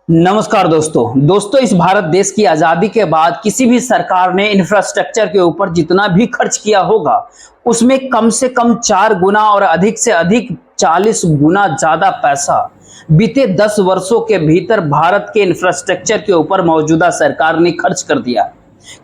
नमस्कार दोस्तों इस भारत देश की आजादी के बाद किसी भी सरकार ने इंफ्रास्ट्रक्चर के ऊपर जितना भी खर्च किया होगा उसमें कम से कम 4 गुना और अधिक से अधिक 40 गुना ज्यादा पैसा बीते 10 वर्षों के भीतर भारत के इंफ्रास्ट्रक्चर के ऊपर मौजूदा सरकार ने खर्च कर दिया।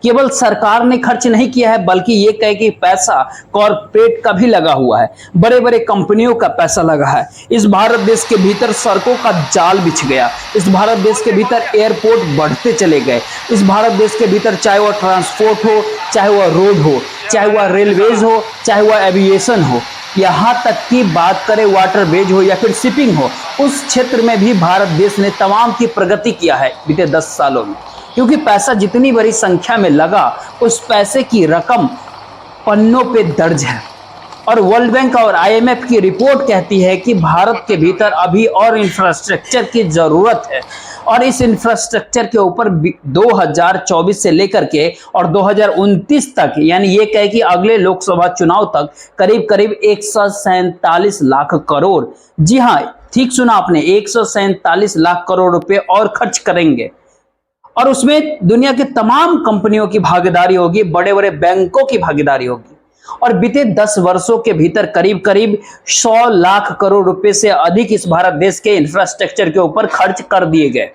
केवल सरकार ने खर्च नहीं किया है बल्कि ये कहे कि पैसा कॉरपोरेट का भी लगा हुआ है, बड़े बड़े कंपनियों का पैसा लगा है। इस भारत देश के भीतर सड़कों का जाल बिछ गया, इस भारत देश के भीतर एयरपोर्ट बढ़ते चले गए, इस भारत देश के भीतर चाहे वह ट्रांसपोर्ट हो, चाहे वह रोड हो, चाहे वह रेलवेज हो, चाहे वह एविएशन हो, यहाँ तक की बात करें वाटरवेज हो या फिर शिपिंग हो, उस क्षेत्र में भी भारत देश ने तमाम की प्रगति किया है बीते 10 सालों में। क्योंकि पैसा जितनी बड़ी संख्या में लगा उस पैसे की रकम पन्नों पे दर्ज है। और वर्ल्ड बैंक और आईएमएफ की रिपोर्ट कहती है कि भारत के भीतर अभी और इंफ्रास्ट्रक्चर की जरूरत है और इस इंफ्रास्ट्रक्चर के ऊपर 2024 से लेकर के और 2029 तक, यानी ये कहे कि अगले लोकसभा चुनाव तक करीब करीब 147 लाख करोड़, जी हाँ ठीक सुना आपने, 147 लाख करोड़ रुपए और खर्च करेंगे। और उसमें दुनिया के तमाम कंपनियों की भागीदारी होगी, बड़े बड़े बैंकों की भागीदारी होगी। और बीते 10 वर्षों के भीतर करीब करीब 100 लाख करोड़ रुपए से अधिक इस भारत देश के इंफ्रास्ट्रक्चर के ऊपर खर्च कर दिए गए।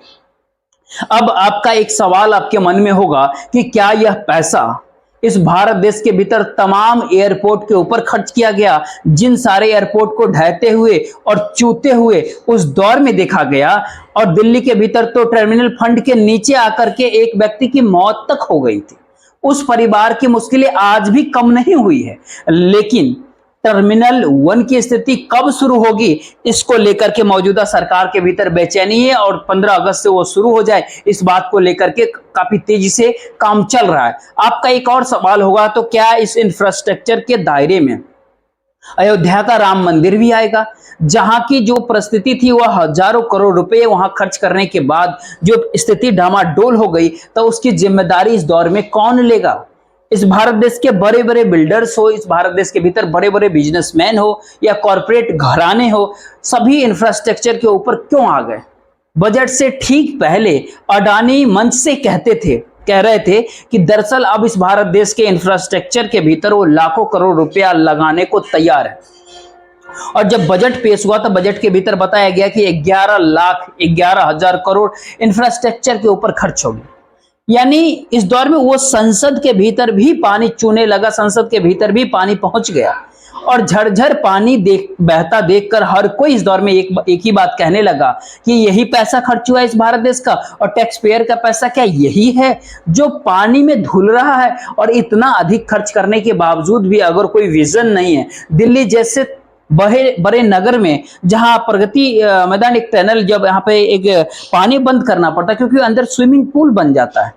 अब आपका एक सवाल आपके मन में होगा कि क्या यह पैसा इस भारत देश के भीतर तमाम एयरपोर्ट के ऊपर खर्च किया गया, जिन सारे एयरपोर्ट को ढहते हुए और चूते हुए उस दौर में देखा गया। और दिल्ली के भीतर तो टर्मिनल फंड के नीचे आकर के एक व्यक्ति की मौत तक हो गई थी। उस परिवार की मुश्किलें आज भी कम नहीं हुई है, लेकिन टर्मिनल 1 की स्थिति कब शुरू होगी इसको लेकर के मौजूदा सरकार के भीतर बेचैनी है और 15 अगस्त से वो शुरू हो जाए इस बात को लेकर के काफी तेजी से काम चल रहा है। आपका एक और सवाल होगा, तो क्या इस इंफ्रास्ट्रक्चर के दायरे में अयोध्या का राम मंदिर भी आएगा, जहां की जो परिस्थिति थी वह हजारों करोड़ रुपए वहां खर्च करने के बाद जो स्थिति डामाडोल हो गई, तो उसकी जिम्मेदारी इस दौर में कौन लेगा? इस भारत देश के बड़े बड़े बिल्डर्स हो, इस भारत देश के भीतर बड़े बड़े बिजनेसमैन हो या कॉरपोरेट घराने हो, सभी इंफ्रास्ट्रक्चर के ऊपर क्यों आ गए? बजट से ठीक पहले अडानी मंच से कह रहे थे कि दरअसल अब इस भारत देश के इंफ्रास्ट्रक्चर के भीतर वो लाखों करोड़ रुपया लगाने को तैयार है। और जब बजट पेश हुआ तो बजट के भीतर बताया गया कि 11,11,000 करोड़ इंफ्रास्ट्रक्चर के ऊपर खर्च होगी। यानी इस दौर में वो संसद के भीतर भी पानी चूने लगा, संसद के भीतर भी पानी पहुंच गया और झरझर पानी बहता देखकर हर कोई इस दौर में एक ही बात कहने लगा कि यही पैसा खर्च हुआ है इस भारत देश का, और टैक्स पेयर का पैसा क्या यही है जो पानी में धुल रहा है? और इतना अधिक खर्च करने के बावजूद भी अगर कोई विजन नहीं है, दिल्ली जैसे बड़े नगर में जहां प्रगति मैदान एक टनल, जब यहाँ पे एक पानी बंद करना पड़ता क्योंकि अंदर स्विमिंग पूल बन जाता है,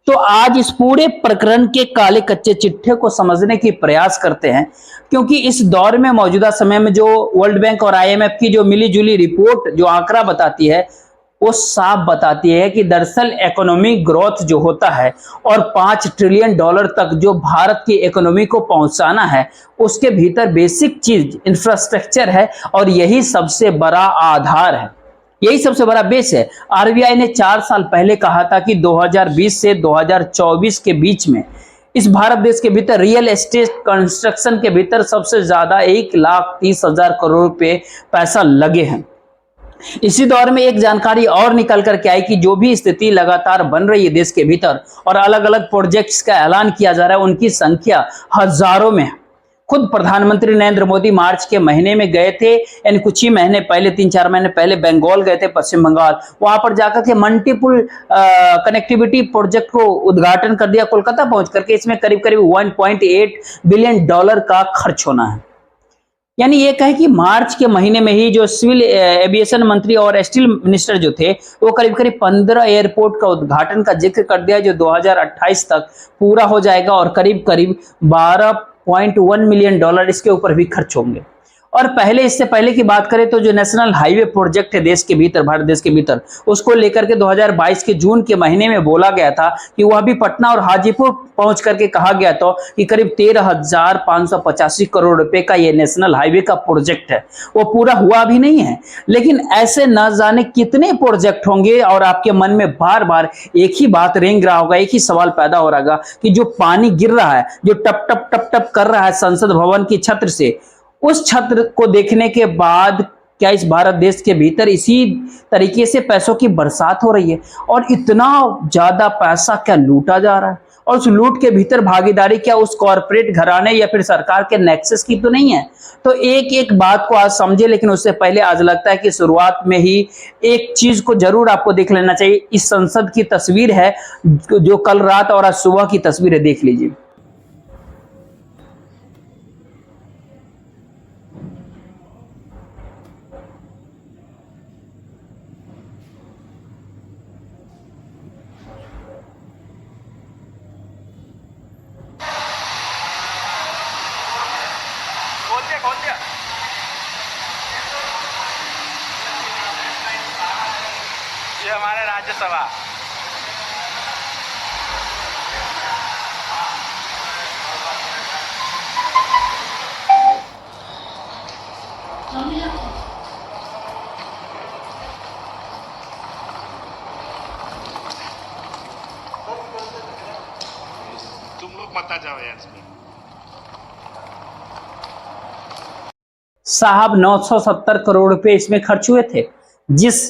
तो आज इस पूरे प्रकरण के काले कच्चे चिट्ठे को समझने की प्रयास करते हैं। क्योंकि इस दौर में मौजूदा समय में जो वर्ल्ड बैंक और आईएमएफ की जो मिलीजुली रिपोर्ट जो आंकड़ा बताती है वो साफ बताती है कि दरअसल इकोनॉमिक ग्रोथ जो होता है और $5 ट्रिलियन तक जो भारत की इकोनॉमी को पहुंचाना है, उसके भीतर बेसिक चीज इंफ्रास्ट्रक्चर है और यही सबसे बड़ा आधार है, यही सबसे बड़ा बेस है। आरबीआई ने 4 साल पहले कहा था कि 2020 से 2024 के बीच में इस भारत देश के भीतर रियल एस्टेट कंस्ट्रक्शन के भीतर सबसे ज्यादा 1,30,000 करोड़ रुपए पैसा लगे हैं। इसी दौर में एक जानकारी और निकल करके आई कि जो भी स्थिति लगातार बन रही है देश के भीतर और अलग अलग प्रोजेक्ट्स का ऐलान किया जा रहा है, उनकी संख्या हजारों में है। खुद प्रधानमंत्री नरेंद्र मोदी मार्च के महीने में गए थे, यानी कुछ ही महीने पहले, 3-4 महीने पहले बंगाल गए थे, पश्चिम बंगाल। वहां पर जाकर के मल्टीपल कनेक्टिविटी प्रोजेक्ट को उद्घाटन कर दिया कोलकाता पहुंच करके। इसमें करीब करीब $1.8 बिलियन का खर्च होना है। यानी ये कहे कि मार्च के महीने में ही जो सिविल एविएशन मंत्री और स्टील मिनिस्टर जो थे वो करीब करीब 15 एयरपोर्ट का उद्घाटन का जिक्र कर दिया जो 2028 तक पूरा हो जाएगा और करीब करीब $12.1 मिलियन इसके ऊपर भी खर्च होंगे। और पहले, इससे पहले की बात करें तो जो नेशनल हाईवे प्रोजेक्ट है देश के भीतर, भारत देश के भीतर, उसको लेकर के 2022 के जून के महीने में बोला गया था कि वह भी पटना और हाजीपुर पहुंच करके कहा गया था कि करीब 13,585 करोड़ रुपए का ये नेशनल हाईवे का प्रोजेक्ट है, वो पूरा हुआ भी नहीं है। लेकिन ऐसे न जाने कितने प्रोजेक्ट होंगे और आपके मन में बार बार एक ही बात रेंग रहा होगा, एक ही सवाल पैदा हो रहा होगा कि जो पानी गिर रहा है, जो टप टप टप टप कर रहा है संसद भवन की छत्र से, उस छत्र को देखने के बाद क्या इस भारत देश के भीतर इसी तरीके से पैसों की बरसात हो रही है और इतना ज्यादा पैसा क्या लूटा जा रहा है, और उस लूट के भीतर भागीदारी क्या उस कॉरपोरेट घराने या फिर सरकार के नेक्सस की तो नहीं है। तो एक एक बात को आज समझे, लेकिन उससे पहले आज लगता है कि शुरुआत में ही एक चीज को जरूर आपको देख लेना चाहिए। इस संसद की तस्वीर है जो कल रात और आज सुबह की तस्वीर है, देख लीजिए। खोल दिया ये हमारे राज्यसभा तुम लोग मत आ जाओ यार इसमें। साहब 970 करोड़ रुपए इसमें खर्च हुए थे। जिस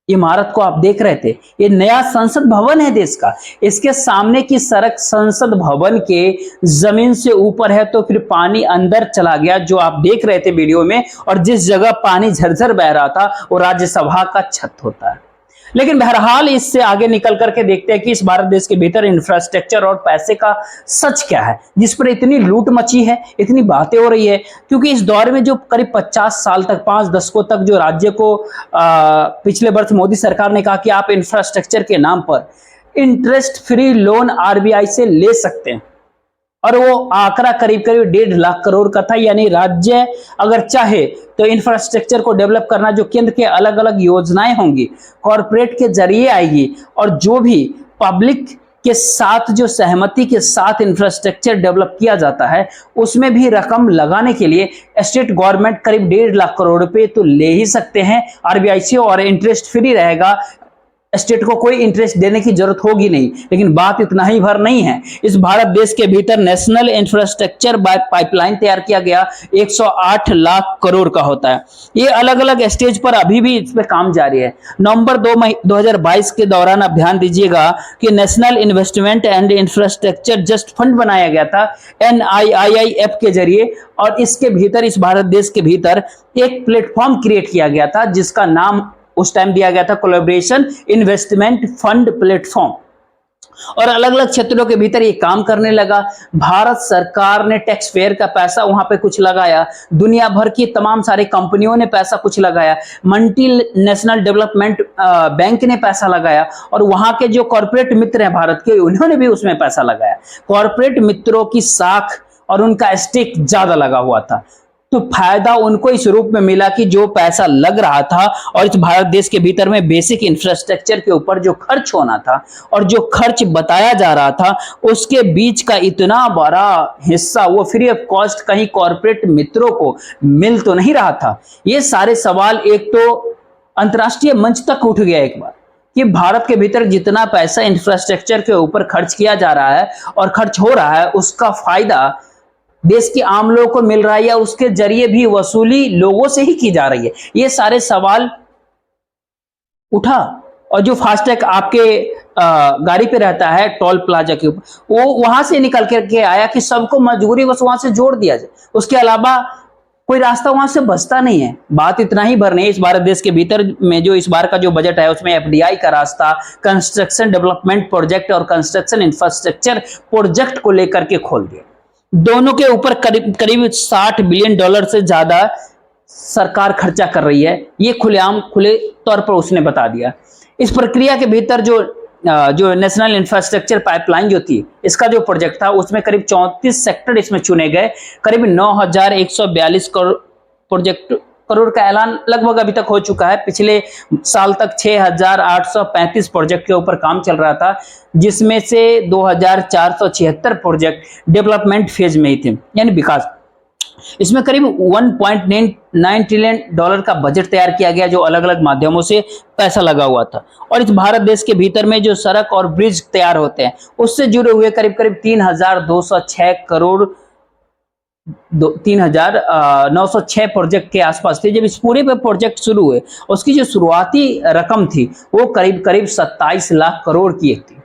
इमारत को आप देख रहे थे, ये नया संसद भवन है देश का, इसके सामने की सड़क संसद भवन के जमीन से ऊपर है, तो फिर पानी अंदर चला गया जो आप देख रहे थे वीडियो में, और जिस जगह पानी झरझर बह रहा था वो राज्यसभा का छत होता है। लेकिन बहरहाल इससे आगे निकल करके देखते हैं कि इस भारत देश के भीतर इंफ्रास्ट्रक्चर और पैसे का सच क्या है, जिस पर इतनी लूट मची है, इतनी बातें हो रही है। क्योंकि इस दौर में जो करीब 50 साल तक, 5 दशकों तक जो राज्य को पिछले वर्ष मोदी सरकार ने कहा कि आप इंफ्रास्ट्रक्चर के नाम पर इंटरेस्ट फ्री लोन आरबीआई से ले सकते हैं, और वो आंकड़ा करीब करीब 1.5 लाख करोड़ का था। यानी राज्य अगर चाहे तो इंफ्रास्ट्रक्चर को डेवलप करना, जो केंद्र के अलग अलग योजनाएं होंगी कॉरपोरेट के जरिए आएगी, और जो भी पब्लिक के साथ जो सहमति के साथ इंफ्रास्ट्रक्चर डेवलप किया जाता है, उसमें भी रकम लगाने के लिए स्टेट गवर्नमेंट करीब 1.5 लाख करोड़ रुपए तो ले ही सकते हैं आरबीआई से, और इंटरेस्ट फ्री रहेगा, स्टेट को कोई इंटरेस्ट देने की जरूरत होगी नहीं। लेकिन बात इतना ही भर नहीं है, इस भारत देश के भीतर नेशनल इंफ्रास्ट्रक्चर पाइपलाइन तैयार किया गया 108 लाख करोड़ का होता है। ये अलग अलग स्टेज पर अभी भी इस पे काम जारी है। नवंबर 2022 के दौरान आप ध्यान दीजिएगा कि national investment and infrastructure just fund बनाया गया था NIIF के जरिए, और इसके भीतर, इस भारत देश के भीतर एक प्लेटफॉर्म क्रिएट किया गया था जिसका नाम उस टाइम दिया गया था कोलैबोरेशन इन्वेस्टमेंट फंड प्लेटफॉर्म, और अलग अलग क्षेत्रों के भीतर ये काम करने लगा। भारत सरकार ने टैक्स पेयर का पैसा वहां पे कुछ लगाया, दुनिया भर की तमाम सारी कंपनियों ने पैसा कुछ लगाया, मल्टीनेशनल डेवलपमेंट बैंक ने पैसा लगाया, और वहां के जो कॉर्पोरेट मित्र हैं भारत के, उन्होंने भी उसमें पैसा लगाया। कॉर्पोरेट मित्रों की साख और उनका स्टेक ज्यादा लगा हुआ था, तो फायदा उनको इस रूप में मिला कि जो पैसा लग रहा था और इस भारत देश के भीतर में बेसिक इंफ्रास्ट्रक्चर के ऊपर जो खर्च होना था और जो खर्च बताया जा रहा था, उसके बीच का इतना बड़ा हिस्सा वो फ्री ऑफ कॉस्ट कहीं कॉर्पोरेट मित्रों को मिल तो नहीं रहा था। ये सारे सवाल एक तो अंतर्राष्ट्रीय मंच तक उठ गया एक बार कि भारत के भीतर जितना पैसा इंफ्रास्ट्रक्चर के ऊपर खर्च किया जा रहा है और खर्च हो रहा है, उसका फायदा देश के आम लोगों को मिल रहा है या उसके जरिए भी वसूली लोगों से ही की जा रही है। ये सारे सवाल उठा, और जो फास्टैग आपके गाड़ी पे रहता है टोल प्लाजा के ऊपर, वो वहां से निकल करके आया कि सबको मजबूरी बस वहां से जोड़ दिया जाए, उसके अलावा कोई रास्ता वहां से बचता नहीं है। बात इतना ही भर नहीं, इस भारत देश के भीतर में जो इस बार का जो बजट है उसमें FDI का रास्ता, कंस्ट्रक्शन डेवलपमेंट प्रोजेक्ट और कंस्ट्रक्शन इंफ्रास्ट्रक्चर प्रोजेक्ट को लेकर के खोल दिया। दोनों के ऊपर करीब $60 बिलियन से ज्यादा सरकार खर्चा कर रही है, ये खुले तौर पर उसने बता दिया। इस प्रक्रिया के भीतर जो नेशनल इंफ्रास्ट्रक्चर पाइपलाइन जो थी, इसका जो प्रोजेक्ट था, उसमें करीब 34 सेक्टर इसमें चुने गए, करीब 9,142 प्रोजेक्ट करोड़ का ऐलान लगभग अभी तक हो चुका है। पिछले साल तक 6,835 प्रोजेक्ट के ऊपर काम चल रहा था, जिसमें से 2,476 प्रोजेक्ट डेवलपमेंट फेज में ही थे, यानी विकास। इसमें करीब 1.9 ट्रिलियन डॉलर का बजट तैयार किया गया, जो अलग अलग माध्यमों से पैसा लगा हुआ था। और इस भारत देश के भीतर में जो सड़क और ब्रिज तैयार होते हैं, उससे जुड़े हुए करीब करीब 3,206 करोड़ 3,906 प्रोजेक्ट के आसपास थे। जब इस पूरे पे प्रोजेक्ट शुरू हुए, उसकी जो शुरुआती रकम थी वो करीब करीब 27 लाख करोड़ की एक थी।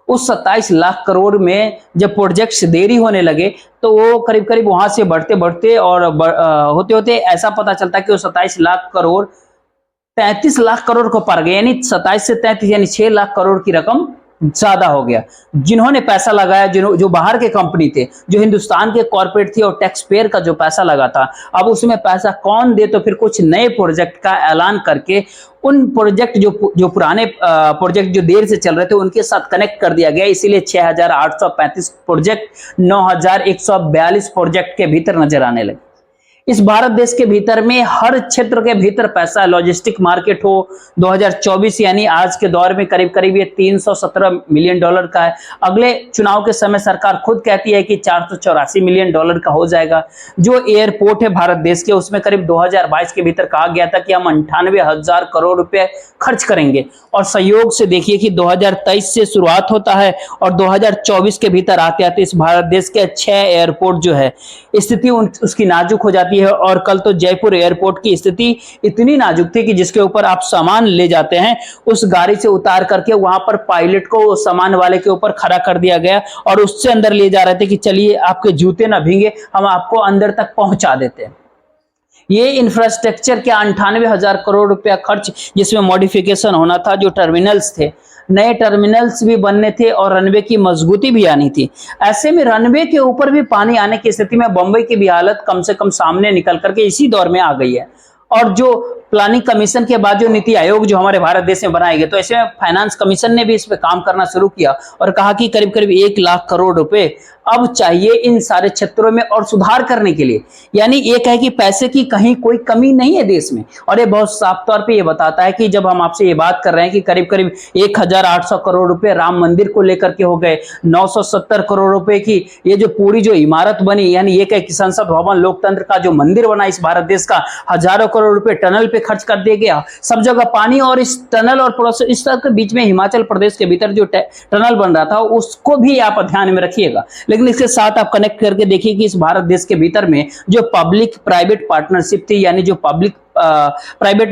उस 27 लाख करोड़ में जब प्रोजेक्ट्स देरी होने लगे, तो वो करीब करीब वहां से बढ़ते बढ़ते और होते होते ऐसा पता चलता कि वो 27 लाख करोड़ 33 लाख करोड़ को पार गए, यानी 27 से 33 यानी 6 लाख करोड़ की रकम ज्यादा हो गया। जिन्होंने पैसा लगाया, जो बाहर के कंपनी थे, जो हिंदुस्तान के कॉर्पोरेट थी, और टैक्स पेयर का जो पैसा लगा था, अब उसमें पैसा कौन दे? तो फिर कुछ नए प्रोजेक्ट का ऐलान करके उन प्रोजेक्ट जो पुराने प्रोजेक्ट जो देर से चल रहे थे, उनके साथ कनेक्ट कर दिया गया। इसीलिए 6,835 प्रोजेक्ट 9,142 प्रोजेक्ट के भीतर नजर आने लगे। इस भारत देश के भीतर में हर क्षेत्र के भीतर पैसा, लॉजिस्टिक मार्केट हो 2024 यानी आज के दौर में करीब करीब ये 317 मिलियन डॉलर का है। अगले चुनाव के समय सरकार खुद कहती है कि 484 मिलियन डॉलर का हो जाएगा। जो एयरपोर्ट है भारत देश के, उसमें करीब 2022 के भीतर कहा गया था कि हम 98,000 करोड़ रुपए खर्च करेंगे। और संयोग से देखिए कि 2023 से शुरुआत होता है और 2024 के भीतर आते आते इस भारत देश के 6 एयरपोर्ट जो है स्थिति उसकी नाजुक हो जाती है। और कल तो जयपुर एयरपोर्ट की स्थिति इतनी नाजुक थी कि जिसके ऊपर आप सामान ले जाते हैं, उस गाड़ी से उतार करके वहां पर पायलट को सामान वाले के ऊपर खड़ा कर दिया गया और उससे अंदर ले जा रहे थे कि चलिए आपके जूते ना भीगे, हम आपको अंदर तक पहुंचा देते हैं। ये इंफ्रास्ट्रक्चर के 98,000 करोड़ रुपया खर्च, जिसमें मॉडिफिकेशन होना था, जो टर्मिनल्स थे, नए टर्मिनल्स भी बनने थे और रनवे की मजबूती भी आनी थी। ऐसे में रनवे के ऊपर भी पानी आने की स्थिति में बंबई की भी हालत कम से कम सामने निकल करके इसी दौर में आ गई है। और जो प्लानिंग कमीशन के बाद जो नीति आयोग जो हमारे भारत देश में बनाए गए, तो ऐसे में फाइनेंस कमीशन ने भी इस पे काम करना शुरू किया और कहा कि करीब करीब 1 लाख करोड़ रुपए अब चाहिए इन सारे क्षेत्रों में और सुधार करने के लिए। यानी ये कहे कि पैसे की कहीं कोई कमी नहीं है देश में। और ये बहुत साफ तौर पे ये बताता है कि जब हम आपसे ये बात कर रहे हैं कि करीब करीब 1,800 करोड़ रुपए राम मंदिर को लेकर के हो गए, 970 करोड़ रुपए की ये जो पूरी जो इमारत बनी, यानी ये कहे कि संसद भवन, लोकतंत्र का जो मंदिर बना इस भारत देश का, हजारों करोड़ रुपए टनल पे खर्च कर दिया गया, सब जगह पानी। और इस टनल और प्रोसेस इस तरह के बीच में हिमाचल प्रदेश के भीतर जो टनल बन रहा था, उसको भी आप ध्यान में रखिएगा। लेकिन इसके साथ आप कनेक्ट करके देखिए कि इस भारत देश के भीतर में जो पब्लिक प्राइवेट पार्टनरशिप थी, यानी जो पब्लिक प्राइवेट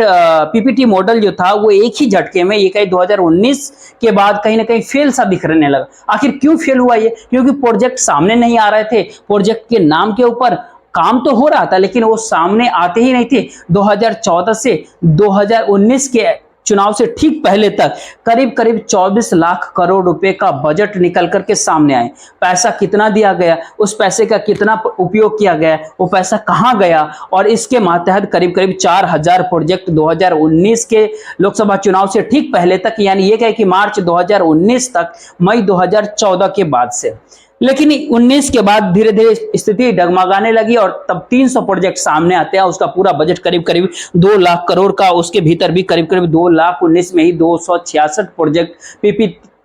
पीपीटी मॉडल जो था, वो एक ही झटके में ये कहीं 2019 के बाद कहीं ना कहीं फेल सा दिखने लगा। आखिर क्यों फेल हुआ ये? क्योंकि प्रोजेक्ट सामने नहीं आ रहे थे। प्रोजेक्ट के नाम के ऊपर काम तो हो रहा था, लेकिन वो सामने आते ही नहीं थे। 2014 से 2019 के चुनाव से ठीक पहले तक करीब करीब 24 लाख करोड़ रुपए का बजट निकल करके सामने आए। पैसा कितना दिया गया, उस पैसे का कितना उपयोग किया गया, वो पैसा कहां गया, और इसके मातहत करीब करीब 4,000 प्रोजेक्ट 2019 के लोकसभा चुनाव से ठीक पहले तक, यानी ये कहे कि मार्च 2019 तक, मई 2014 के बाद से। लेकिन 19 के बाद धीरे धीरे स्थिति डगमगाने लगी और तब 300 प्रोजेक्ट सामने आते हैं। उसका पूरा बजट करीब करीब 2 लाख करोड़ का, उसके भीतर भी करीब करीब 2,19 में ही 266 प्रोजेक्ट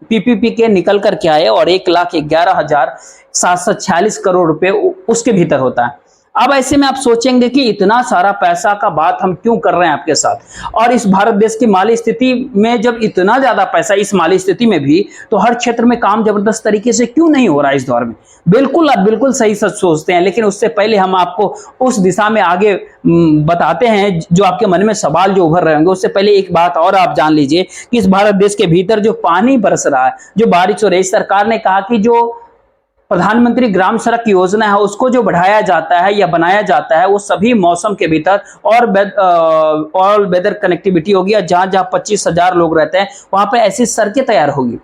पीपीपी के निकल करके आए और 1,11,746 करोड़ रुपए उसके भीतर होता है। अब ऐसे में आप सोचेंगे कि इतना सारा पैसा का बात हम क्यों कर रहे हैं आपके साथ, और इस भारत देश की माली स्थिति में जब इतना ज्यादा पैसा इस माली स्थिति में भी, तो हर क्षेत्र में काम जबरदस्त तरीके से क्यों नहीं हो रहा है इस दौर में? बिल्कुल, आप बिल्कुल सही सच सोचते हैं, लेकिन उससे पहले हम आपको उस दिशा में आगे बताते हैं जो आपके मन में सवाल जो उभर रहे होंगे। उससे पहले एक बात और आप जान लीजिए कि इस भारत देश के भीतर जो पानी बरस रहा है, जो बारिश हो रही है, सरकार ने कहा कि जो प्रधानमंत्री ग्राम सड़क योजना है उसको जो बढ़ाया जाता है या बनाया जाता है, वो सभी मौसम के भीतर और ऑल वेदर कनेक्टिविटी होगी। जहां जहां 25,000 लोग रहते हैं वहां पे ऐसी सड़कें तैयार होगी।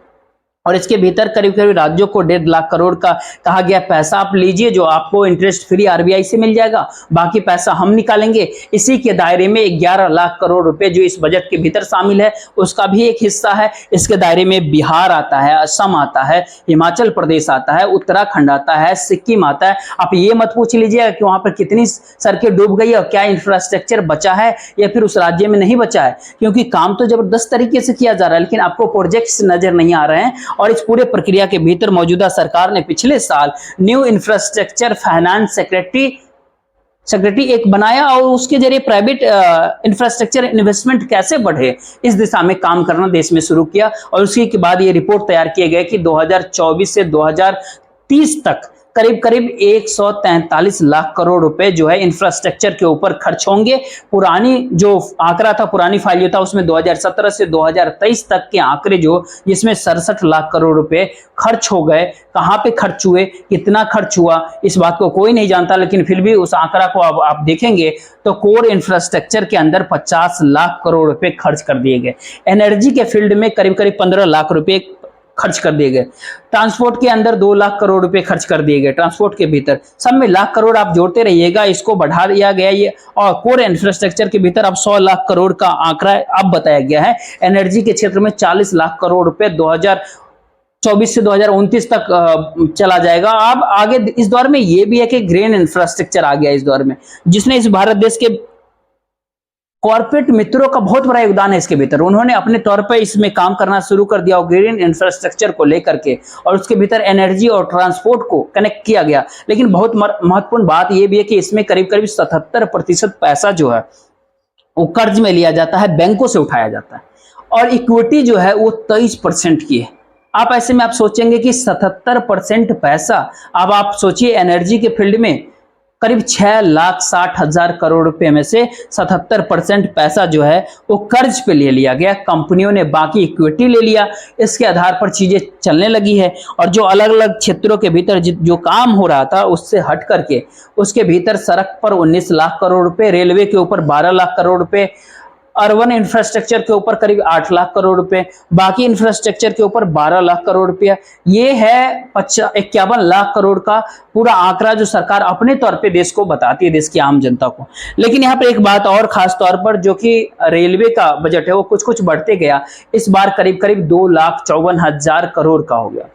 और इसके भीतर करीब करीब राज्यों को 1.5 लाख करोड़ का कहा गया पैसा आप लीजिए, जो आपको इंटरेस्ट फ्री आरबीआई से मिल जाएगा, बाकी पैसा हम निकालेंगे। इसी के दायरे में 11 लाख करोड़ रुपए जो इस बजट के भीतर शामिल है उसका भी एक हिस्सा है। इसके दायरे में बिहार आता है, असम आता है, हिमाचल प्रदेश आता है, उत्तराखंड आता है, सिक्किम आता है। आप ये मत पूछ लीजिएगा कि वहां पर कितनी सड़कें डूब गई और क्या इंफ्रास्ट्रक्चर बचा है या फिर उस राज्य में नहीं बचा है, क्योंकि काम तो जबरदस्त तरीके से किया जा रहा है लेकिन आपको प्रोजेक्ट्स नजर नहीं आ रहे हैं। और इस पूरे प्रक्रिया के भीतर मौजूदा सरकार ने पिछले साल न्यू इंफ्रास्ट्रक्चर फाइनेंस सेक्रेटरी एक बनाया और उसके जरिए प्राइवेट इंफ्रास्ट्रक्चर इन्वेस्टमेंट कैसे बढ़े इस दिशा में काम करना देश में शुरू किया। और उसी के बाद ये रिपोर्ट तैयार किए गए कि 2024 से 2030 तक करीब करीब 143 लाख करोड़ रुपए जो है इंफ्रास्ट्रक्चर के ऊपर खर्च होंगे। पुरानी जो आंकड़ा था, पुरानी फाइल जो था उसमें 2017 से 2023 तक के आंकड़े जो जिसमें 67 लाख करोड़ रुपए खर्च हो गए। कहां पे खर्च हुए, कितना खर्च हुआ, इस बात को कोई नहीं जानता, लेकिन फिर भी उस आंकड़ा को अब आप देखेंगे तो कोर इंफ्रास्ट्रक्चर के अंदर 50 लाख करोड़ रुपए खर्च कर दिए गए। एनर्जी के फील्ड में करीब करीब 15 लाख रुपए खर्च कर दिए गए। ट्रांसपोर्ट के अंदर 2 लाख करोड़ रुपए खर्च कर दिए गए। ट्रांसपोर्ट के भीतर सब में लाख करोड़ आप जोड़ते रहिएगा, इसको बढ़ा दिया गया ये। और कोर इंफ्रास्ट्रक्चर के भीतर अब 100 लाख करोड़ का आंकड़ा अब बताया गया है। एनर्जी के क्षेत्र में 40 लाख करोड़ रुपए 2024 से 2029 तक चला जाएगा। अब आगे इस दौर में ये भी है कि ग्रीन इंफ्रास्ट्रक्चर आ गया इस दौर में, जिसने इस भारत देश के कॉर्पोरेट मित्रों का बहुत बड़ा योगदान है इसके भीतर। उन्होंने अपने तौर पर इसमें काम करना शुरू कर दिया और ग्रीन इंफ्रास्ट्रक्चर को लेकर के, और उसके भीतर एनर्जी और ट्रांसपोर्ट को कनेक्ट किया गया। लेकिन बहुत महत्वपूर्ण बात यह भी है कि इसमें करीब करीब 77% पैसा जो है वो कर्ज में लिया जाता है, बैंकों से उठाया जाता है, और इक्विटी जो है वो 23% की है। आप ऐसे में आप सोचेंगे कि 77% पैसा, अब आप सोचिए एनर्जी के फील्ड में करीब 6,60,000 करोड़ रुपए में से 77% पैसा जो है वो कर्ज पे ले लिया गया। कंपनियों ने बाकी इक्विटी ले लिया, इसके आधार पर चीजें चलने लगी है। और जो अलग अलग क्षेत्रों के भीतर जो काम हो रहा था उससे हट करके उसके भीतर सड़क पर 19 लाख करोड़ रुपए, रेलवे के ऊपर 12 लाख करोड़ रुपए, अर्बन इंफ्रास्ट्रक्चर के ऊपर करीब 8 लाख करोड़ रुपए, बाकी इंफ्रास्ट्रक्चर के ऊपर 12 लाख करोड़ रुपया। ये है 51 लाख करोड़ का पूरा आंकड़ा जो सरकार अपने तौर पे देश को बताती है, देश की आम जनता को। लेकिन यहाँ पर एक बात और खास तौर पर, जो कि रेलवे का बजट है वो कुछ कुछ बढ़ते गया। इस बार करीब करीब 2,54,000 करोड़ का हो गया।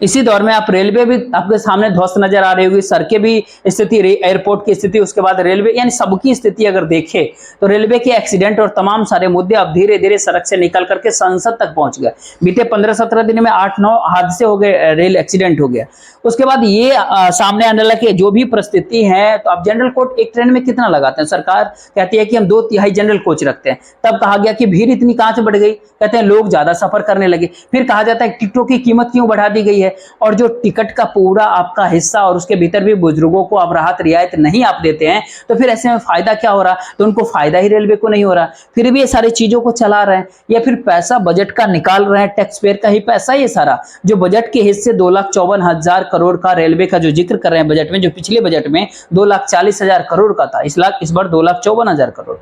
इसी दौर में आप रेलवे भी आपके सामने ध्वस्त नजर आ रही होगी, सड़कें भी स्थिति, एयरपोर्ट की स्थिति, उसके बाद रेलवे, यानी सबकी स्थिति अगर देखें तो रेलवे के एक्सीडेंट और तमाम सारे मुद्दे अब धीरे धीरे सड़क से निकल करके संसद तक पहुंच गए। बीते 15-17 दिन में 8-9 हादसे हो गए, रेल एक्सीडेंट हो गया। उसके बाद ये सामने आने लगे जो भी परिस्थिति है, तो आप जनरल कोच एक ट्रेन में कितना लगाते हैं? सरकार कहती है कि हम 2/3 जनरल कोच रखते हैं। तब कहा गया कि भीड़ इतनी कहां से बढ़ गई, कहते हैं लोग ज्यादा सफर करने लगे। फिर कहा जाता है टिकटों की कीमत क्यों बढ़ा दी गई है, और जो टिकट का पूरा आपका हिस्सा और उसके भीतर भी बुजुर्गों को आप राहत रियायत नहीं आप देते हैं, तो फिर ऐसे में फायदा क्या हो रहा? तो उनको फायदा ही रेलवे को नहीं हो रहा, फिर भी ये सारी चीजों को चला रहे हैं। या फिर पैसा बजट का निकाल रहे हैं, टैक्स पेयर का ही पैसा ये सारा, जो बजट के हिस्से 2,54,000 करोड़ का रेलवे का जो जिक्र कर रहे हैं बजट में, जो पिछले बजट में 2,40,000 करोड़ का था, इस बार 2,54,000 करोड़।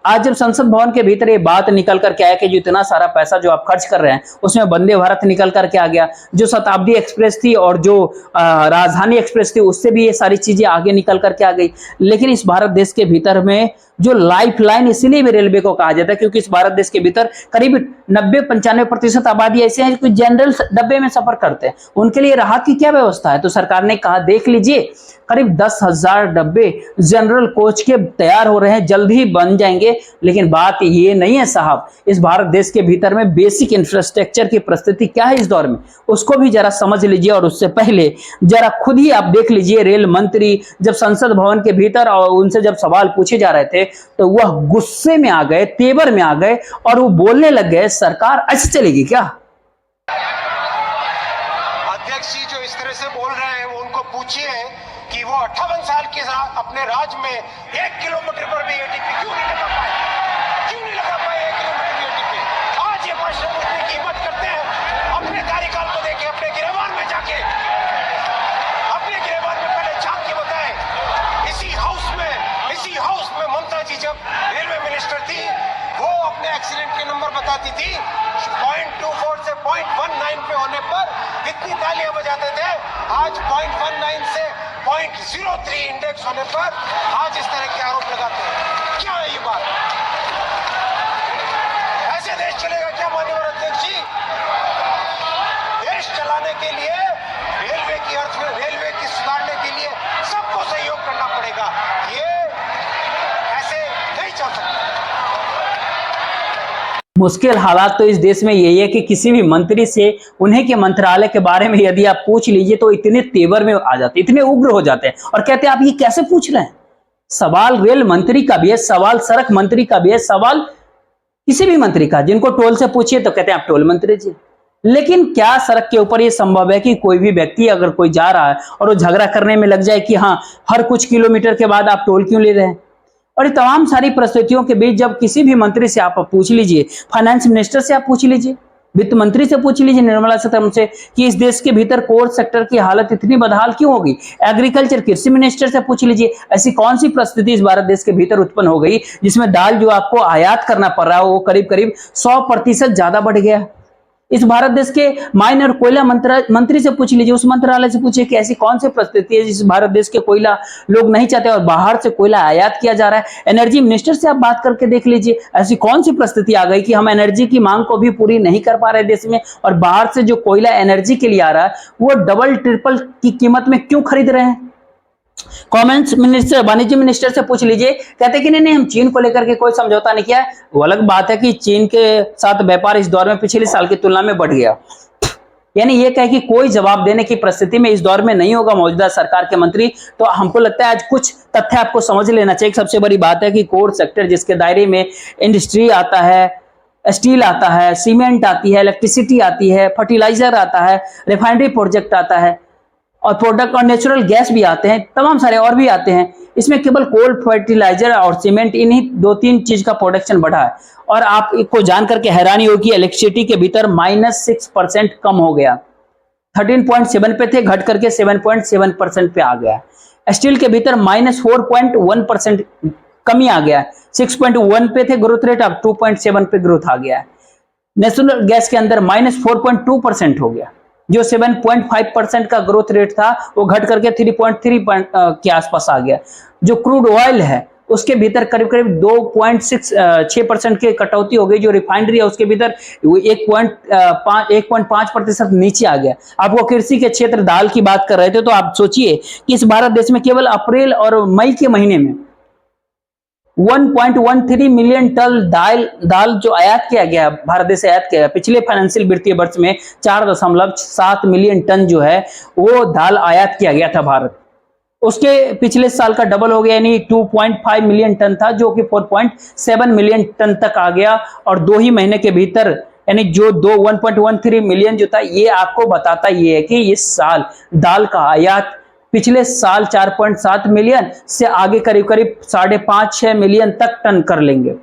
आज जब संसद भवन के भीतर ये बात निकल करके आया कि जो इतना सारा पैसा जो आप खर्च कर रहे हैं उसमें वंदे भारत निकल करके आ गया, जो शताब्दी एक्सप्रेस थी और जो राजधानी एक्सप्रेस थी उससे भी ये सारी चीजें आगे निकल करके आ गई। लेकिन इस भारत देश के भीतर में जो लाइफलाइन इसलिए भी रेलवे को कहा जाता है क्योंकि इस भारत देश के भीतर करीब 90-95% आबादी ऐसे है जो जनरल डब्बे में सफर करते हैं। उनके लिए राहत की क्या व्यवस्था है? तो सरकार ने कहा देख लीजिए करीब 10,000 डब्बे जनरल कोच के तैयार हो रहे हैं, जल्द ही बन जाएंगे। लेकिन बात ये नहीं है साहब, इस भारत देश के भीतर में बेसिक इंफ्रास्ट्रक्चर की परिस्थिति क्या है इस दौर में, उसको भी जरा समझ लीजिए। और उससे पहले जरा खुद ही आप देख लीजिए, रेल मंत्री जब संसद भवन के भीतर और उनसे जब सवाल पूछे जा रहे थे तो वह गुस्से में आ गए, तेवर में आ गए और वो बोलने लग गए सरकार ऐसे चलेगी क्या? अध्यक्ष जी जो इस तरह से बोल रहे हैं वो उनको पूछिए कि वो 58 साल के साथ अपने राज्य में 1 किलोमीटर पर भी एटीपी क्यों नहीं लगा पाए, 1 किलोमीटर भी एटीपी। आज ये प्रश्न पूछने की हिम्मत करते हैं, अपने कार्यकाल को देखे, अपने गिरेबान में जाके, अपने गिरेबान में पहले झांक के बताएं। इसी हाउस में ममता जी जब रेलवे मिनिस्टर थी वो अपने एक्सीडेंट के नंबर बताती थी, 0.24 से 0.19 पे होने पर कितनी तालियां बजाते थे, आज 0.19 से 0.03 इंडेक्स होने पर आज इस तरह के आरोप लगाते हैं। क्या है ये बात? ऐसे देश चलेगा क्या माननीय अध्यक्ष जी? देश चलाने के लिए रेलवे की सुधारने के लिए सबको सहयोग करना पड़ेगा। ये ऐसे नहीं चल सकता। मुश्किल हालात तो इस देश में यही है कि किसी भी मंत्री से उन्हीं के मंत्रालय के बारे में यदि आप पूछ लीजिए तो इतने तेवर में आ जाते, इतने उग्र हो जाते हैं और कहते हैं आप ये कैसे पूछ रहे हैं। सवाल रेल मंत्री का भी है, सवाल सड़क मंत्री का भी है, सवाल किसी भी मंत्री का। जिनको टोल से पूछिए तो कहते हैं आप टोल मंत्री जी। लेकिन क्या सड़क के ऊपर ये संभव है कि कोई भी व्यक्ति अगर कोई जा रहा है और वो झगड़ा करने में लग जाए कि हाँ हर कुछ किलोमीटर के बाद आप टोल क्यों ले रहे हैं। और ये तमाम सारी परिस्थितियों के बीच जब किसी भी मंत्री से आप पूछ लीजिए, फाइनेंस मिनिस्टर से आप पूछ लीजिए, वित्त मंत्री से पूछ लीजिए निर्मला सीतारमण से कि इस देश के भीतर कोर सेक्टर की हालत इतनी बदहाल क्यों होगी। एग्रीकल्चर कृषि मिनिस्टर से पूछ लीजिए ऐसी कौन सी परिस्थिति इस भारत देश के भीतर उत्पन्न हो गई जिसमें दाल जो आपको आयात करना पड़ रहा है वो करीब करीब 100% ज्यादा बढ़ गया। इस भारत देश के माइन और कोयला मंत्री से पूछ लीजिए, उस मंत्रालय से पूछिए कि ऐसी कौन सी परिस्थिति है जिस भारत देश के कोयला लोग नहीं चाहते और बाहर से कोयला आयात किया जा रहा है। एनर्जी मिनिस्टर से आप बात करके देख लीजिए ऐसी कौन सी परिस्थिति आ गई कि हम एनर्जी की मांग को भी पूरी नहीं कर पा रहे देश में और बाहर से जो कोयला एनर्जी के लिए आ रहा है वो डबल ट्रिपल की कीमत में क्यों खरीद रहे हैं। कॉमर्स मिनिस्टर, वाणिज्य मिनिस्टर से पूछ लीजिए, कहते कि नहीं हम चीन को लेकर के कोई समझौता नहीं किया है। वो अलग बात है कि चीन के साथ व्यापार इस दौर में पिछले साल की तुलना में बढ़ गया। यानी ये कहे कि कोई जवाब देने की परिस्थिति में इस दौर में नहीं होगा मौजूदा सरकार के मंत्री। तो हमको लगता है आज कुछ तथ्य आपको समझ लेना चाहिए। सबसे बड़ी बात है कि कोर सेक्टर जिसके दायरे में इंडस्ट्री आता है, स्टील आता है, सीमेंट आती है, इलेक्ट्रिसिटी आती है, फर्टिलाइजर आता है, रिफाइनरी प्रोजेक्ट आता है और प्रोडक्ट और नेचुरल गैस भी आते हैं, तमाम सारे और भी आते हैं। इसमें केवल कोल, फर्टिलाइजर और सीमेंट इन्हीं 2-3 चीज का प्रोडक्शन बढ़ा है। और आपको जान करके हैरानी होगी इलेक्ट्रिसिटी के भीतर -6% कम हो गया। 13.7 पे थे, घट करके 7.7% पे आ गया। स्टील के भीतर -4.1% कमी आ गया। 6.1 पे थे ग्रोथ रेट, अब 2.7 पे ग्रोथ आ गया है। नेचुरल गैस के अंदर -4.2% हो गया। जो 7.5% का ग्रोथ रेट था वो घट करके 3.3 के आसपास आ गया। जो क्रूड ऑयल है उसके भीतर करीब करीब 2.6% की कटौती हो गई। जो रिफाइनरी है उसके भीतर 1.5% नीचे आ गया। आपको कृषि के क्षेत्र दाल की बात कर रहे थे तो आप सोचिए कि इस भारत देश में केवल अप्रैल और मई के महीने में 1.13 मिलियन टन दाल जो आयात किया गया, भारत देश से आयात किया गया। पिछले फाइनेंशियल वित्तीय वर्ष में 4.7 मिलियन टन जो है वो दाल आयात किया गया था भारत। उसके पिछले साल का डबल हो गया, यानी 2.5 मिलियन टन था जो कि 4.7 मिलियन टन तक आ गया। और 2 ही महीने के भीतर यानी जो 1.13 मिलियन जो था, ये आपको बताता ये है कि इस साल दाल का आयात पिछले साल 4.7 मिलियन से आगे करीब करीब 5.5-6 मिलियन तक टन कर लेंगे।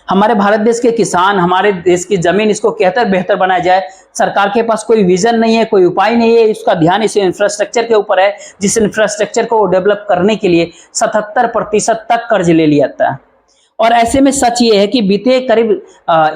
हमारे भारत देश के किसान, हमारे देश की जमीन, इसको बेहतर बनाया जाए। सरकार के पास कोई विजन नहीं है, कोई उपाय नहीं है। इसका ध्यान इस इंफ्रास्ट्रक्चर के ऊपर है जिस इंफ्रास्ट्रक्चर को डेवलप करने के लिए 77% तक कर्ज ले लिया जाता है। और ऐसे में सच ये है कि बीते करीब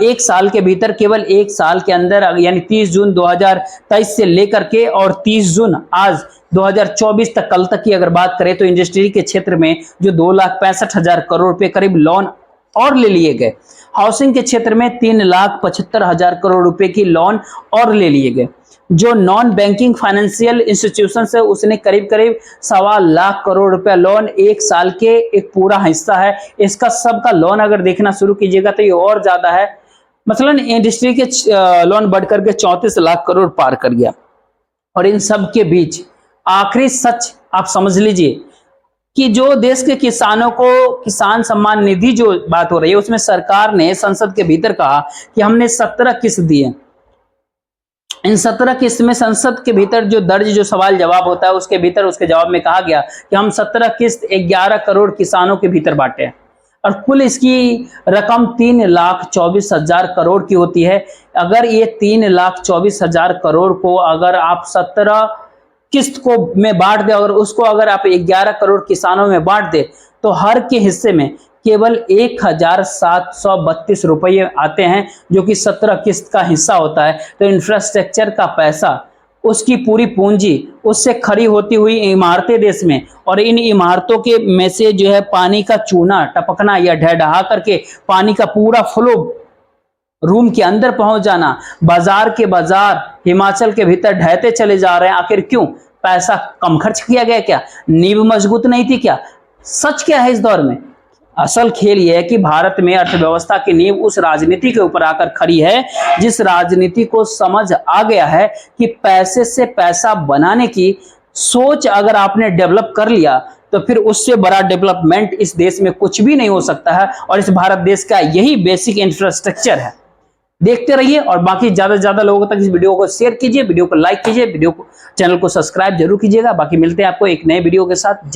1 साल के भीतर, केवल 1 साल के अंदर यानी 30 जून 2023 से लेकर के और 30 जून आज 2024 तक, कल तक की अगर बात करें तो इंडस्ट्री के क्षेत्र में जो 2,65,000 करोड़ रुपए करीब लोन और ले लिए गए। हाउसिंग के क्षेत्र में 3,75,000 करोड़ रुपए की लोन और ले लिए गए। जो नॉन बैंकिंग फाइनेंशियल इंस्टीट्यूशन है उसने करीब करीब 1.25 लाख करोड़ रुपया लोन 1 साल के एक पूरा हिस्सा है। इसका सबका लोन अगर देखना शुरू कीजिएगा तो ये और ज्यादा है। मसलन इंडस्ट्री के लोन बढ़ करके 34 लाख करोड़ पार कर गया। और इन सब के बीच आखिरी सच आप समझ लीजिए कि जो देश के किसानों को किसान सम्मान निधि जो बात हो रही है उसमें सरकार ने संसद के भीतर कहा कि हमने 17 किस्त दिए। इन 17 किस्त में संसद के भीतर जो दर्ज जो सवाल जवाब होता है उसके भीतर उसके जवाब में कहा गया कि हम 17 किस्त 11 करोड़ किसानों के भीतर बांटे और कुल इसकी रकम 3,24,000 करोड़ की होती है। अगर ये 3,24,000 करोड़ को अगर आप 17 किस्त को में बांट दे और उसको अगर आप 11 करोड़ किसानों में बांट दे तो हर के हिस्से में केवल 1732 रुपये आते हैं, जो कि 17 किस्त का हिस्सा होता है। तो इंफ्रास्ट्रक्चर का पैसा, उसकी पूरी पूंजी, उससे खड़ी होती हुई इमारतें देश में, और इन इमारतों के में से जो है पानी का चूना टपकना या ढह करके पानी का पूरा फ्लो रूम के अंदर पहुंच जाना, बाजार के बाजार हिमाचल के भीतर ढहते चले जा रहे हैं। आखिर क्यों? पैसा कम खर्च किया गया क्या? नींव मजबूत नहीं थी क्या? सच क्या है इस दौर में? असल खेल यह है कि भारत में अर्थव्यवस्था की नींव उस राजनीति के ऊपर आकर खड़ी है जिस राजनीति को समझ आ गया है कि पैसे से पैसा बनाने की सोच अगर आपने डेवलप कर लिया तो फिर उससे बड़ा डेवलपमेंट इस देश में कुछ भी नहीं हो सकता है। और इस भारत देश का यही बेसिक इंफ्रास्ट्रक्चर है। देखते रहिए और बाकी ज्यादा से ज्यादा लोगों तक इस वीडियो को शेयर कीजिए, वीडियो को लाइक कीजिए, वीडियो को चैनल को सब्सक्राइब जरूर कीजिएगा। बाकी मिलते हैं आपको एक नए वीडियो के साथ।